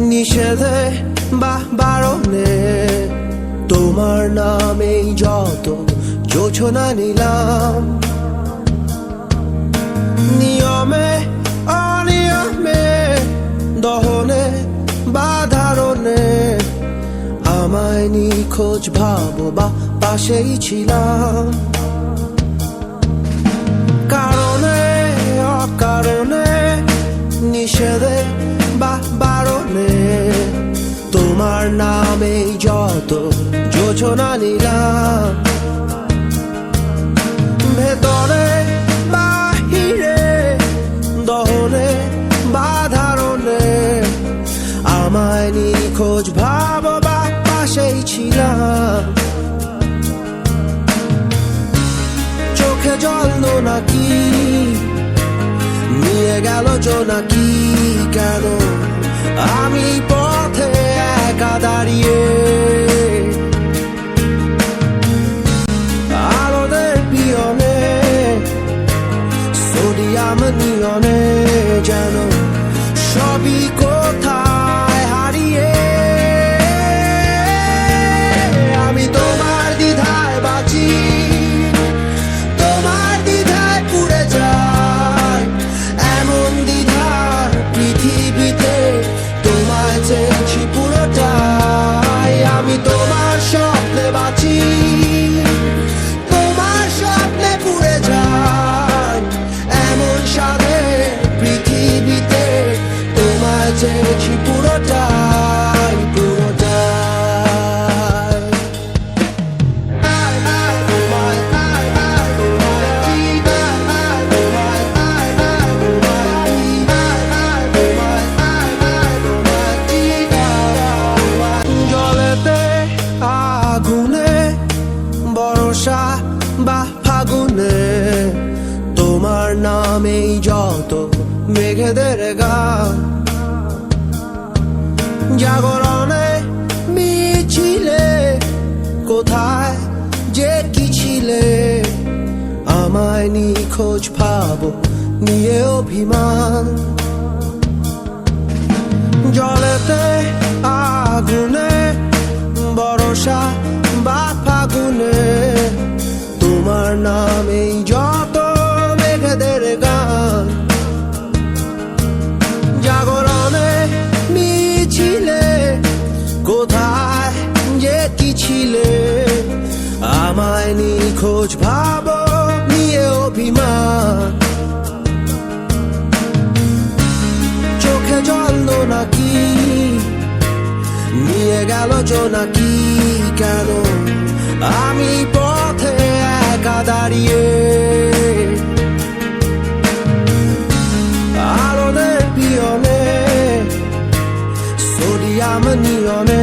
নিষেধে বা বারণে তোমার নামেই যত যোজনা নিলাম, নিয়মে অনিয়মে দহনে বা ধারণে আমায় নিখোঁজ ভাবো বা পাশেই ছিলাম। কারণে অকারণে নিষেধে বা বারণে তোমার নামেই যত যোজনা নিলাম, ভেতরে বাহিরে দহনে বা ধারণে আমায় নিখোঁজ ভাবো বা পাশেই ছিলাম। চোখে জল নাকি নিয়ে গেল জোনাকি, কেন আমি পথে একা দাঁড়িয়ে আলোদের পিয়নে সোডিয়াম নিয়নে যেন সবই কোথায় হারিয়ে। আমি তোমার দ্বিধায় বাঁচি, তোমার দ্বিধায় পুড়ে যাই, এমন দ্বিধার পৃথিবীতে তোমায় চেয়েছি পুরোটাই। আমি তোমার স্বপ্নে বাঁচি, তোমার স্বপ্নে পুড়ে যাই, এমন সাধে পৃথিবীতে তোমায় চেয়েছি পুরোটাই পুরোটাই। জলেতে আগুনে বর্ষা বা ফাগুনে তোমার নামেই যত মেঘেদের গান, জাগরণে মিছিলে কোথায় যে কি ছিলে আমায় নিখোঁজ ভাবো নিয়ে অভিমান। জলেতে আগুনে বর্ষা বা ফাগুনে তোমার নামেই যত মেঘেদের গান, জাগরণে মিছিলে কোথায় যে কি ছিলে আমায় নিখোঁজ ভাবো নিয়ে অভিমান। চোখে জল নাকি নিয়ে গেল জোনাকি, কেন আমি পথে একা দাঁড়িয়ে আলোদের পিয়নে সোডিয়াম নিয়নে